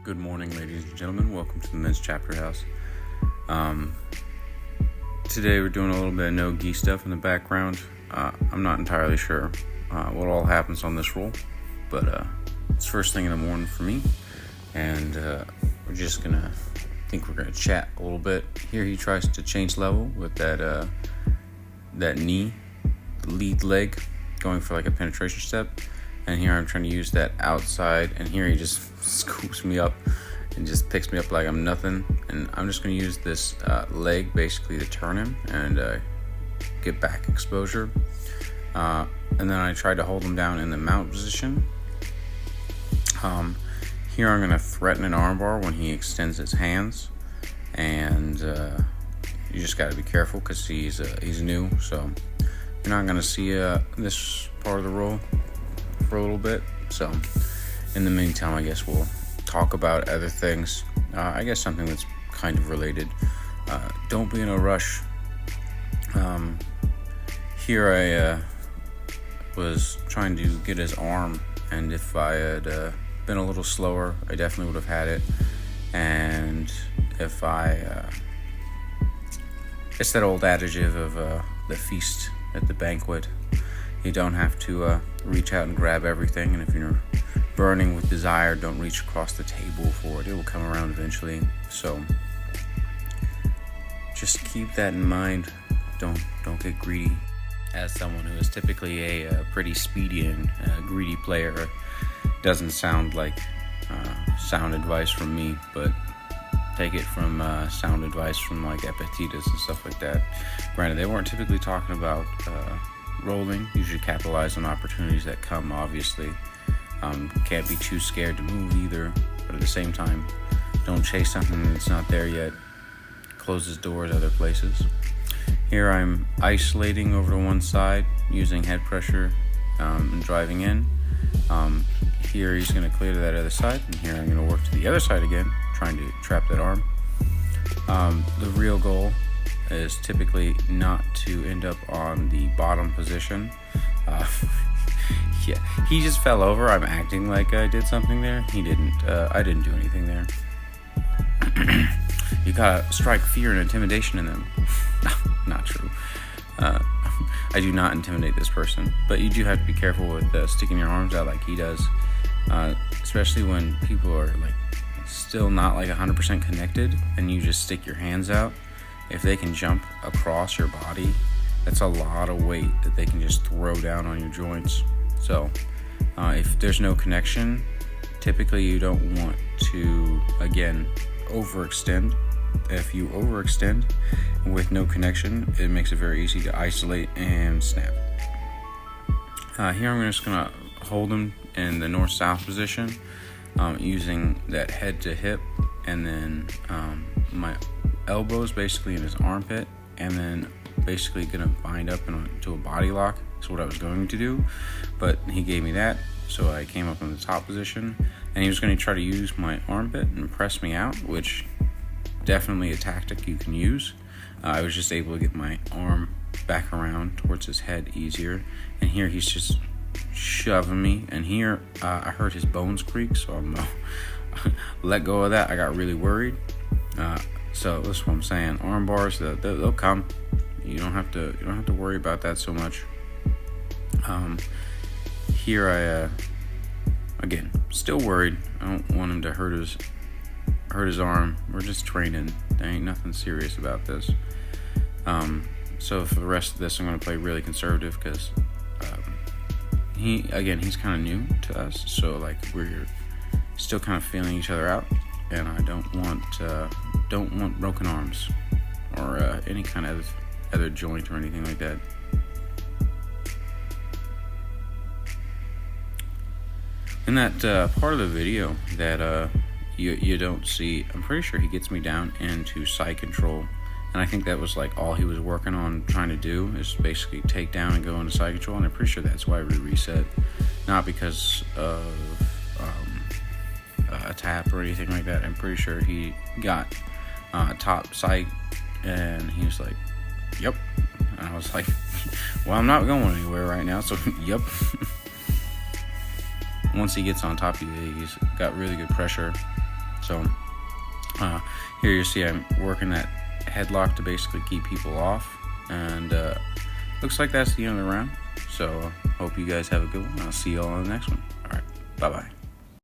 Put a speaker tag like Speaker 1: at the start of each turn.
Speaker 1: Good morning, ladies and gentlemen. Welcome to the Men's Chapter House. Today we're doing a little bit of no-gi stuff in the background. I'm not entirely sure what all happens on this roll, but it's first thing in the morning for me, and we're gonna chat a little bit. Here he tries to change level with that knee, the lead leg, going for like a penetration step. And here I'm trying to use that outside, and here he just scoops me up and just picks me up like I'm nothing. And I'm just going to use this leg basically to turn him and get back exposure. And then I tried to hold him down in the mount position. Here I'm going to threaten an armbar when he extends his hands, and you just got to be careful because he's new, so you're not going to see this part of the roll for a little bit. So in the meantime, I guess we'll talk about other things. I guess something that's kind of related. Don't be in a rush. Here I was trying to get his arm, and if I had been a little slower, I definitely would have had it. And if it's that old adage of the feast at the banquet. You don't have to reach out and grab everything, and if you're burning with desire, don't reach across the table for it. It will come around eventually. So just keep that in mind. Don't get greedy. As someone who is typically a pretty speedy and greedy player, doesn't sound like sound advice from me, but take it from sound advice from like Epictetus and stuff like that. Granted, they weren't typically talking about rolling. You should capitalize on opportunities that come, obviously. Can't be too scared to move either, but at the same time, don't chase something that's not there yet. Closes doors other places. Here I'm isolating over to one side using head pressure and driving in. Here he's going to clear to that other side, and here I'm going to work to the other side again, trying to trap that arm. The real goal is typically not to end up on the bottom position. Yeah, he just fell over. I'm acting like I did something there. He didn't. I didn't do anything there. You gotta strike fear and intimidation in them. Not true. I do not intimidate this person, but you do have to be careful with sticking your arms out like he does, especially when people are like still not like 100% connected, and you just stick your hands out. If they can jump across your body, that's a lot of weight that they can just throw down on your joints. So if there's no connection, typically you don't want to, again, overextend. If you overextend with no connection, it makes it very easy to isolate and snap. Here I'm just going to hold him in the north-south position, using that head to hip, and then my elbows basically in his armpit, and then basically gonna bind up into a body lock. That's what I was going to do, but he gave me that, so I came up in the top position, and he was going to try to use my armpit and press me out, which definitely a tactic you can use. I was just able to get my arm back around towards his head easier, and here he's just shoving me, and here I heard his bones creak, so I'm let go of that. I got really worried. So that's what I'm saying. Arm bars, they'll come. You don't have to worry about that so much. Here I again still worried. I don't want him to hurt his arm. We're just training. There ain't nothing serious about this. So for the rest of this, I'm going to play really conservative because he's kind of new to us. So like we're still kind of feeling each other out, and I don't want broken arms or any kind of other joint or anything like that. In that part of the video that you don't see, I'm pretty sure he gets me down into side control, and I think that was like all he was working on trying to do is basically take down and go into side control, and I'm pretty sure that's why we reset, not because of a tap or anything like that. I'm pretty sure he got top sight, and he was like, yep. And I was like, well, I'm not going anywhere right now, so yep. Once he gets on top of you, he's got really good pressure. So here you see I'm working that headlock to basically keep people off, and looks like that's the end of the round. So hope you guys have a good one. I'll see you all on the next one. All right, bye-bye.